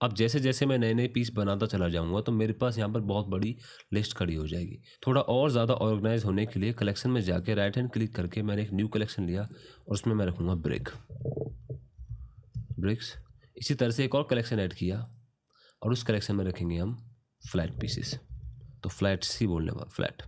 अब जैसे जैसे मैं नए नए पीस बनाता चला जाऊंगा तो मेरे पास यहाँ पर बहुत बड़ी लिस्ट खड़ी हो जाएगी। थोड़ा और ज़्यादा ऑर्गेनाइज होने के लिए कलेक्शन में जाके राइट हैंड क्लिक करके मैंने एक न्यू कलेक्शन लिया और उसमें मैं रखूँगा ब्रिक्स। इसी तरह से एक और कलेक्शन ऐड किया और उस कलेक्शन में रखेंगे हम फ्लैट पीसेस। तो फ्लैट्स ही बोलने वाला, फ्लैट।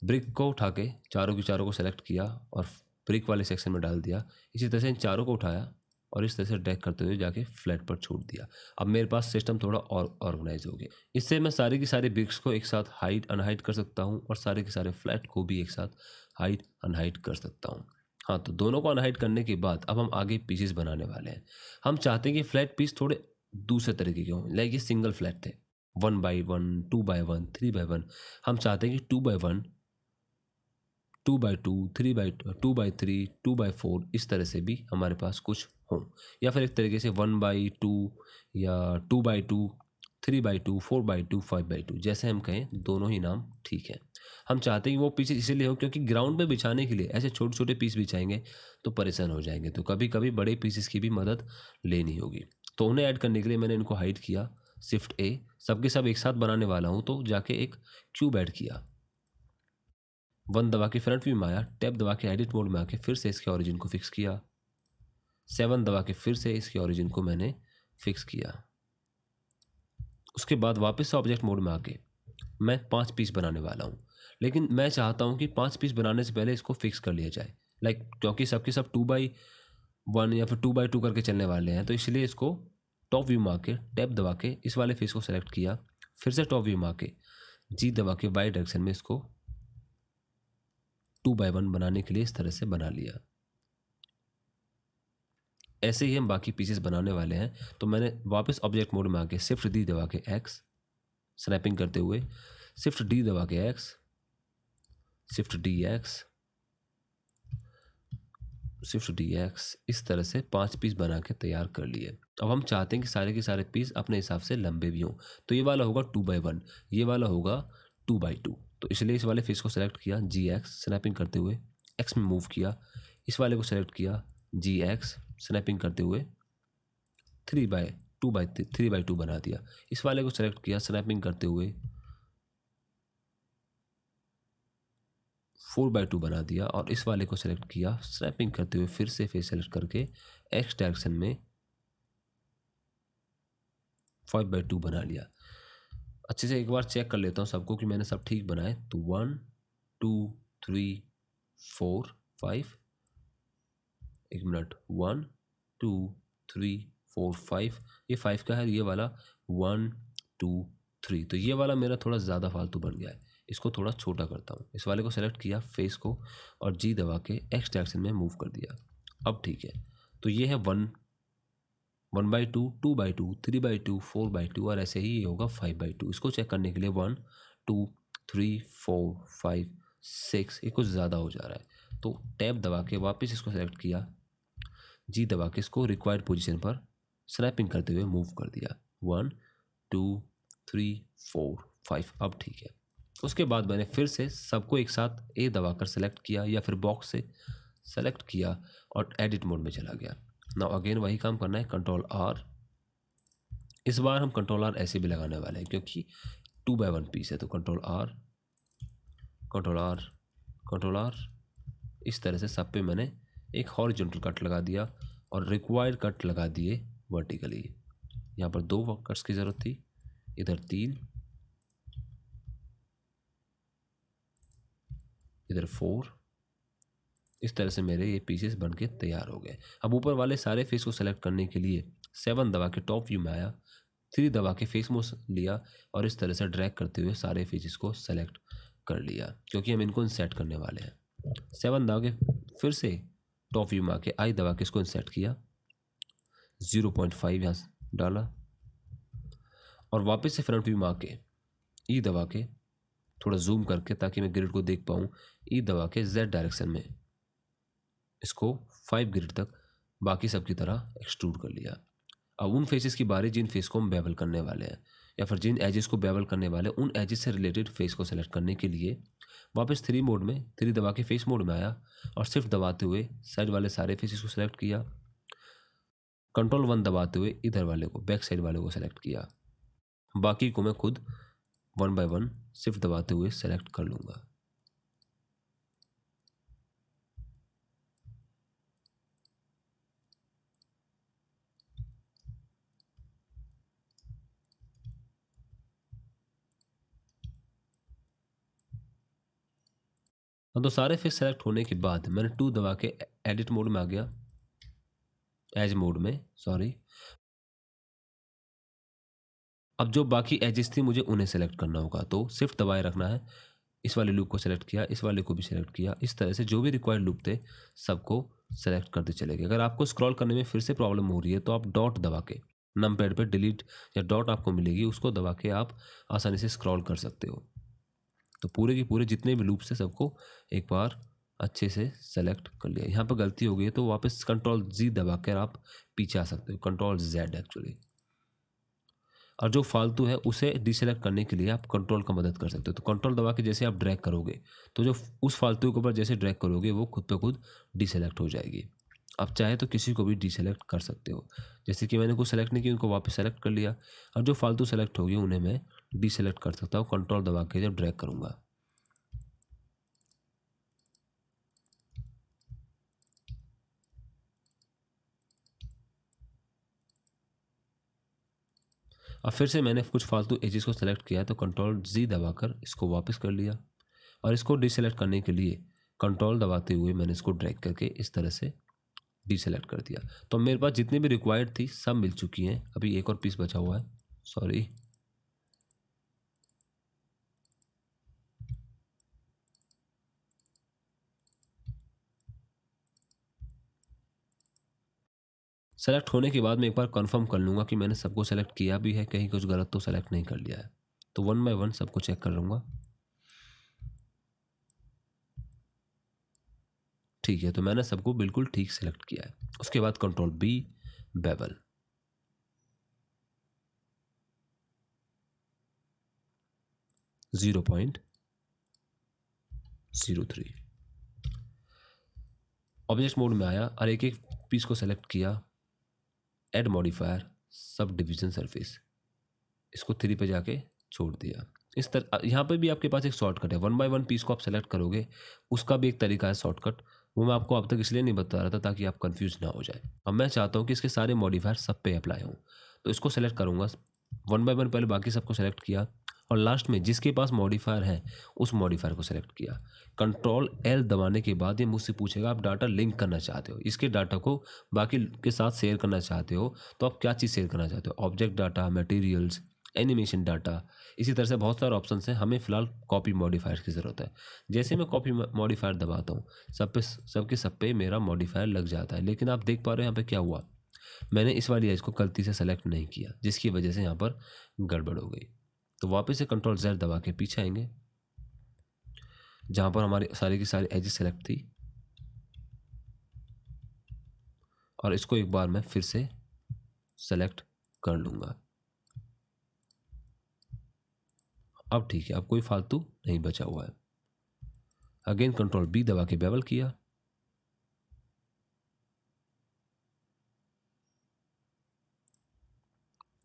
ब्रिक को उठा के चारों की चारों को सेलेक्ट किया और ब्रिक वाले सेक्शन में डाल दिया। इसी तरह से इन चारों को उठाया और इस तरह से ड्रैग करते हुए जाके फ्लैट पर छोड़ दिया। अब मेरे पास सिस्टम थोड़ा और ऑर्गेनाइज हो गया। इससे मैं सारे की सारे ब्रिक्स को एक साथ हाइट अनहाइट कर सकता हूँ और सारे के सारे फ्लैट को भी एक साथ हाइट अनहाइट कर सकता हूँ। हाँ, तो दोनों को अनहाइट करने के बाद अब हम आगे पीसेस बनाने वाले हैं। हम चाहते हैं कि फ्लैट पीस थोड़े दूसरे तरीके के हों, लाइक ये सिंगल फ्लैट थे, 1x1, 2x1, 3x1। हम चाहते हैं कि 2x1, 2x2, 2x3, 2x4 इस तरह से भी हमारे पास कुछ हों, या फिर एक तरीके से 1x2 या 2x2, 3x2, 4x2, 5x2 जैसे हम कहें, दोनों ही नाम ठीक है। हम चाहते हैं कि वो पीसेस इसीलिए हो क्योंकि ग्राउंड में बिछाने के लिए ऐसे छोटे छोटे पीस बिछाएंगे तो परेशान हो जाएंगे, तो कभी कभी बड़े पीसेस की भी मदद लेनी होगी। तो उन्हें ऐड करने के लिए मैंने इनको हाइड किया, शिफ्ट ए। सबके सब एक साथ बनाने वाला हूँ तो जाके एक क्यूब ऐड किया, 1 दबा के फ्रंट व्यू में आया, टैब दबा के एडिट मोड में आके फिर से इसके ओरिजिन को फिक्स किया, 7 दबा के फिर से इसके ओरिजिन को मैंने फिक्स किया। उसके बाद वापस से ऑब्जेक्ट मोड में आके मैं 5 पीस बनाने वाला हूँ, लेकिन मैं चाहता हूँ कि 5 पीस बनाने से पहले इसको फिक्स कर लिया जाए, लाइक क्योंकि सबके सब 2x1 या फिर 2x2 करके चलने वाले हैं, तो इसलिए इसको टॉप व्यू में आके टैब दबा के इस वाले फेस को सेलेक्ट किया, फिर से टॉप व्यू में आके जी दबा के वाई डायरेक्शन में इसको 2x1 बनाने के लिए इस तरह से बना लिया। ऐसे ही हम बाकी पीसेस बनाने वाले हैं। तो मैंने वापस ऑब्जेक्ट मोड में आके शिफ्ट डी दबा के एक्स, स्नैपिंग करते हुए शिफ्ट डी दबा के x, shift D x, shift D x, इस तरह से 5 पीस बना के तैयार कर लिए। अब हम चाहते हैं कि सारे के सारे पीस अपने हिसाब से लंबे भी हों। तो ये वाला होगा 2x1, ये वाला होगा 2x2। तो इसलिए इस वाले फेस को सेलेक्ट किया, जी एक्स, स्नैपिंग करते हुए एक्स में मूव किया। इस वाले को सेलेक्ट किया, जी एक्स, स्नैपिंग करते हुए 3x2 बना दिया। इस वाले को सेलेक्ट किया, स्नैपिंग करते हुए 4x2 बना दिया और इस वाले को सेलेक्ट किया, स्नैपिंग करते हुए फिर से फेस सेलेक्ट करके एक्स डायरेक्शन में 5x2 बना लिया। अच्छे से एक बार चेक कर लेता हूँ सबको कि मैंने सब ठीक बनाए। तो 1 2 3 4 5, एक मिनट, 1 2 3 4 5, ये 5 का है, ये वाला 1 2 3। तो ये वाला मेरा थोड़ा ज़्यादा फालतू बन गया है, इसको थोड़ा छोटा करता हूँ। इस वाले को सेलेक्ट किया, फेस को, और जी दबा के एक्स डायरेक्शन में मूव कर दिया। अब ठीक है, तो ये है 1x2, 2x2, 3x2, 4x2 और ऐसे ही ये होगा 5x2। इसको चेक करने के लिए 1 2 3 4 5 6, ये कुछ ज़्यादा हो जा रहा है। तो टैब दबा के वापस इसको सेलेक्ट किया, जी दबा के इसको रिक्वायर्ड पोजीशन पर स्नैपिंग करते हुए मूव कर दिया, 1 2 3 4 5। अब ठीक है। उसके बाद मैंने फिर से सबको एक साथ ए दबाकर सेलेक्ट किया या फिर बॉक्स से सेलेक्ट किया और एडिट मोड में चला गया। नाउ अगेन वही काम करना है, कंट्रोल आर। इस बार हम कंट्रोल आर ऐसे भी लगाने वाले हैं क्योंकि 2x1 पीस है, तो control R, control R, control R. इस तरह से सब पे मैंने एक हॉरिजॉन्टल कट लगा दिया और रिक्वायर्ड कट लगा दिए वर्टिकली। यहाँ पर 2 कट्स की ज़रूरत थी, इधर 3, इधर 4। इस तरह से मेरे ये पीसेस बन के तैयार हो गए। अब ऊपर वाले सारे फेस को सेलेक्ट करने के लिए 7 दबा के टॉप व्यू में आया, 3 दबा के फेस मोड लिया और इस तरह से ड्रैग करते हुए सारे फेसेस को सेलेक्ट कर लिया क्योंकि हम इनको इंसर्ट करने वाले हैं। 7 दबा के फिर से टॉप व्यू में आके आई दबा के इसको इंसर्ट किया, 0.5 यहाँ से डाला और वापस से फ्रंट व्यू में आके ई दबा के थोड़ा जूम करके ताकि मैं ग्रिड को देख पाऊँ, ई दबा के जेड डायरेक्शन में इसको 5 ग्रिड तक बाकी सब की तरह एक्सट्रूड कर लिया। अब उन फेसेस की बारी जिन फेस को हम बेवल करने वाले हैं या फिर जिन एजेस को बेवल करने वाले हैं, उन एजेस से रिलेटेड फेस को सेलेक्ट करने के लिए वापस 3 मोड में 3 दबा के फेस मोड में आया और शिफ्ट दबाते हुए साइड वाले सारे फेसेस को सेलेक्ट किया, कंट्रोल 1 दबाते हुए इधर वाले को, बैक साइड वाले को सेलेक्ट किया। बाकी को मैं खुद 1 बाय 1 शिफ्ट दबाते हुए सेलेक्ट कर लूँगा। तो सारे फिर सेलेक्ट होने के बाद मैंने 2 दबा के एडिट मोड में आ गया, एज मोड में, सॉरी। अब जो बाकी एजेस थी मुझे उन्हें सेलेक्ट करना होगा, तो शिफ्ट दबाए रखना है। इस वाले लूप को सेलेक्ट किया, इस वाले को भी सेलेक्ट किया। इस तरह से जो भी रिक्वायर्ड लूप थे सबको सेलेक्ट करते चले गए। अगर आपको स्क्रॉल करने में फिर से प्रॉब्लम हो रही है तो आप डॉट दबा के, नम पैड पर डिलीट या डॉट आपको मिलेगी, उसको दबा के आप आसानी से स्क्रॉल कर सकते हो। तो पूरे के पूरे जितने भी लूप्स हैं सबको एक बार अच्छे से सेलेक्ट कर लिया। यहाँ पर गलती हो गई है तो वापस कंट्रोल जी दबा कर आप पीछे आ सकते हो, कंट्रोल जेड एक्चुअली। और जो फालतू है उसे डिसेलेक्ट करने के लिए आप कंट्रोल का मदद कर सकते हो। तो कंट्रोल दबा के जैसे आप ड्रैग करोगे तो जो उस फालतू के ऊपर जैसे ड्रैग करोगे वो खुद पे खुद डिसेलेक्ट हो जाएगी। आप चाहे तो किसी को भी डिसेलेक्ट कर सकते हो। जैसे कि मैंने कुछ सेलेक्ट नहीं किया, उनको वापस सेलेक्ट कर लिया, और जो फालतू सेलेक्ट होगी उन्हें मैं डिसेलेक्ट कर सकता हूँ कंट्रोल दबा के जब ड्रैग करूँगा। अब फिर से मैंने कुछ फालतू एजेस को सेलेक्ट किया तो कंट्रोल जी दबाकर इसको वापस कर लिया, और इसको डिसेलेक्ट करने के लिए कंट्रोल दबाते हुए मैंने इसको ड्रैग करके इस तरह से डिसेलेक्ट कर दिया। तो मेरे पास जितनी भी रिक्वायर्ड थी सब मिल चुकी हैं। अभी एक और पीस बचा हुआ है, सॉरी। सेलेक्ट होने के बाद मैं एक बार कंफर्म कर लूँगा कि मैंने सबको सेलेक्ट किया भी है, कहीं कुछ गलत तो सेलेक्ट नहीं कर लिया है। तो 1 बाय 1 सबको चेक कर लूँगा। ठीक है, तो मैंने सबको बिल्कुल ठीक सेलेक्ट किया है। उसके बाद control B, bevel, 0.03। Object mode में आया और एक एक पीस को सेलेक्ट किया। Add modifier, subdivision surface, इसको 3 पे जाके छोड़ दिया। इस तरह यहाँ पे भी आपके पास एक शॉर्टकट है। 1 बाय 1 पीस को आप सेलेक्ट करोगे, उसका भी एक तरीका है शॉर्टकट, वो मैं आपको अब तक इसलिए नहीं बता रहा था ताकि आप कंफ्यूज ना हो जाए। अब मैं चाहता हूँ कि इसके सारे मॉडिफायर सब पे अप्लाई हों, तो इसको सेलेक्ट करूँगा। 1 बाय 1 पहले बाकी सबको सेलेक्ट किया, और लास्ट में जिसके पास मॉडिफायर है उस मॉडिफायर को सेलेक्ट किया। कंट्रोल एल दबाने के बाद ये मुझसे पूछेगा आप डाटा लिंक करना चाहते हो, इसके डाटा को बाकी के साथ शेयर करना चाहते हो, तो आप क्या चीज़ शेयर करना चाहते हो, object data, materials, animation data. इसी तरह से बहुत सारे ऑप्शन हैं। हमें फिलहाल कॉपी मॉडिफायर की ज़रूरत है। जैसे मैं कॉपी मॉडिफायर दबाता हूँ सब पे मेरा मॉडिफायर लग जाता है। लेकिन आप देख पा रहे हो यहाँ पे क्या हुआ, मैंने इस वाली एज को गलती से सेलेक्ट नहीं किया, जिसकी वजह से यहाँ पर गड़बड़ हो गई। तो वापस से कंट्रोल जेड दबा के पीछे आएंगे, जहाँ पर हमारी सारी की सारी एजेस सेलेक्ट थी, और इसको एक बार मैं फिर से सेलेक्ट कर लूँगा। अब ठीक है, अब कोई फालतू नहीं बचा हुआ है। अगेन कंट्रोल बी दबा के बेवल किया,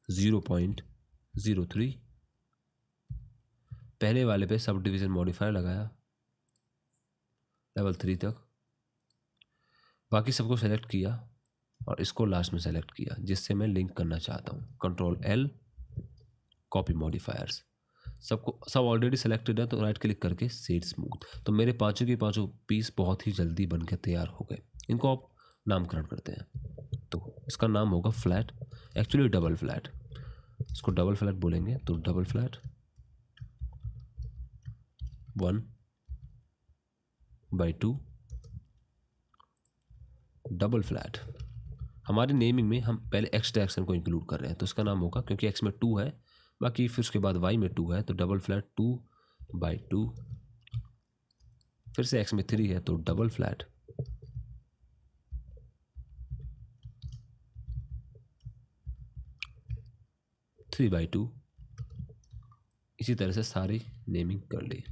0.03। पहले वाले पे सब डिवीजन मॉडिफायर लगाया लेवल 3 तक, बाकी सबको सेलेक्ट किया और इसको लास्ट में सेलेक्ट किया जिससे मैं लिंक करना चाहता हूँ। कंट्रोल एल, कॉपी मॉडिफायर्स, सबको सब ऑलरेडी सेलेक्टेड है तो राइट क्लिक करके सेट स्मूथ। तो मेरे पांचों के पांचों पीस बहुत ही जल्दी बनकर तैयार हो गए। इनको आप नामकरण करते हैं, तो इसका नाम होगा फ्लैट, एक्चुअली डबल फ्लैट। इसको डबल फ्लैट बोलेंगे, तो double flat 1 by 2, double flat. हमारे नेमिंग में हम पहले एक्स्ट्रा एक्शन को इंक्लूड कर रहे हैं, तो इसका नाम होगा, क्योंकि एक्स में 2 है, बाकी फिर उसके बाद वाई में 2 है, तो डबल फ्लैट 2 बाई 2। फिर से एक्स में 3 है तो डबल फ्लैट 3 बाई 2। इसी तरह से सारी नेमिंग कर ली।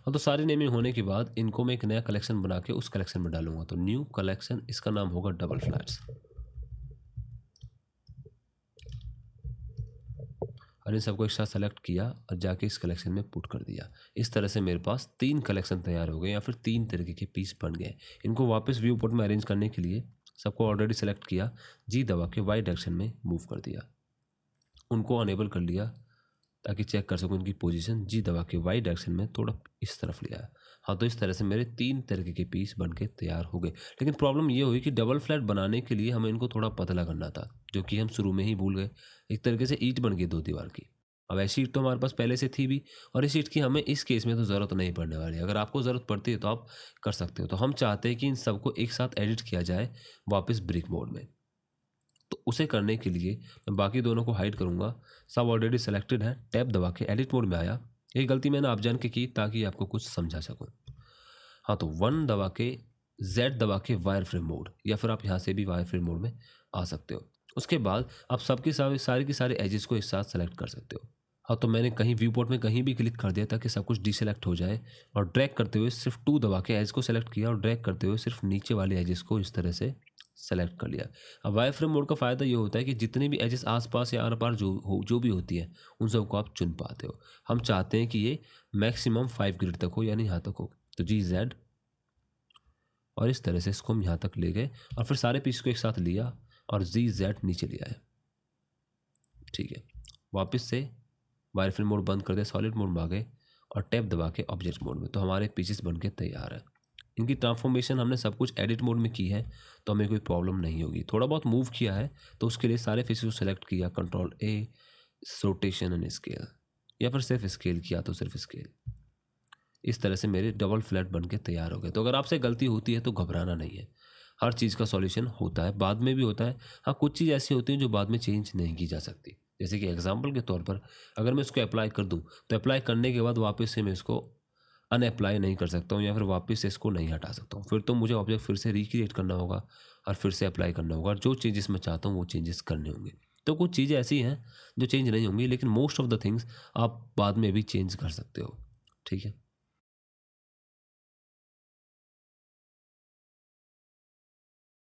हाँ, तो सारी नेमिंग होने के बाद इनको मैं एक नया कलेक्शन बना के उस कलेक्शन में डालूंगा। तो न्यू कलेक्शन, इसका नाम होगा डबल फ्लैट्स, और इन सबको एक साथ सेलेक्ट किया और जाके इस कलेक्शन में पुट कर दिया। इस तरह से मेरे पास 3 कलेक्शन तैयार हो गए, या फिर 3 तरीके के पीस बन गए। इनको वापस व्यू पोर्ट में अरेंज करने के लिए सबको ऑलरेडी सेलेक्ट किया, जी दबा के वाई डायरेक्शन में मूव कर दिया, उनको अनेबल कर लिया ताकि चेक कर सकूं इनकी पोजीशन, जी दबा के वाई डायरेक्शन में थोड़ा इस तरफ लिया है। हाँ, तो इस तरह से मेरे 3 तरीके के पीस बन के तैयार हो गए। लेकिन प्रॉब्लम ये हुई कि डबल फ्लैट बनाने के लिए हमें इनको थोड़ा पतला करना था, जो कि हम शुरू में ही भूल गए। एक तरीके से ईंट बन गई 2 दीवार की। अब ऐसी ईंट तो हमारे पास पहले से थी भी, और इस ईंट की हमें इस केस में तो ज़रूरत नहीं पड़ने वाली। अगर आपको ज़रूरत पड़ती है तो आप कर सकते हो। तो हम चाहते हैं कि इन सबको एक साथ एडिट किया जाए वापस ब्रिक मोड में। तो उसे करने के लिए मैं बाकी दोनों को हाइड करूँगा। सब ऑलरेडी सेलेक्टेड है, टैब दबा के एडिट मोड में आया। ये गलती मैंने आप जान के की ताकि आपको कुछ समझा सकूँ। हाँ, तो 1 दबा के, Z दबा के वायर फ्रेम मोड, या फिर आप यहाँ से भी वायर फ्रेम मोड में आ सकते हो। उसके बाद आप सबकी सारी की सारी एजेस को एक साथ सेलेक्ट कर सकते हो। हाँ, तो मैंने कहीं व्यू पोर्ट में कहीं भी क्लिक कर दिया ताकि सब कुछ डीसेलेक्ट हो जाए, और ड्रैग करते हुए सिर्फ 2 दबा के एज को सेलेक्ट किया, और ड्रैग करते हुए सिर्फ नीचे वाले एजेस को इस तरह से सेलेक्ट कर लिया। अब वायर फ्रेम मोड का फ़ायदा ये होता है कि जितनी भी एजेस आसपास या आर पार जो भी होती है, उन सबको आप चुन पाते हो। हम चाहते हैं कि ये मैक्सिमम 5 ग्रिड तक हो, यानी यहाँ तक हो। तो GZ, और इस तरह से इसको हम यहाँ तक ले गए, और फिर सारे पीस को एक साथ लिया और GZ नीचे लिया है। ठीक है, वापस से वायर फ्रेम मोड बंद कर दिया, सॉलिड मोड में आ गए और टैब दबा के ऑब्जेक्ट मोड में। तो हमारे पीसेस बन के तैयार है। इनकी ट्रांसफॉर्मेशन हमने सब कुछ एडिट मोड में की है, तो हमें कोई प्रॉब्लम नहीं होगी। थोड़ा बहुत मूव किया है तो उसके लिए सारे फेसेस को सेलेक्ट किया, control A, rotation and scale, या फिर सिर्फ स्केल किया तो सिर्फ स्केल। इस तरह से मेरे डबल फ्लैट बन के तैयार हो गए। तो अगर आपसे गलती होती है तो घबराना नहीं है, हर चीज़ का सॉल्यूशन होता है, बाद में भी होता है। हाँ, कुछ चीज़ ऐसी होती है जो बाद में चेंज नहीं की जा सकती। जैसे कि एग्जांपल के तौर पर अगर मैं इसको अप्लाई कर दूं, तो अप्लाई करने के बाद वापस से मैं इसको अनअप्लाई नहीं कर सकता हूँ, या फिर वापस से इसको नहीं हटा सकता हूँ। फिर तो मुझे ऑब्जेक्ट फिर से रिक्रिएट करना होगा और फिर से अप्लाई करना होगा, और जो चेंजेस मैं चाहता हूँ वो चेंजेस करने होंगे। तो कुछ चीज़ें ऐसी हैं जो चेंज नहीं होंगी, लेकिन मोस्ट ऑफ द थिंग्स आप बाद में भी चेंज कर सकते हो। ठीक है।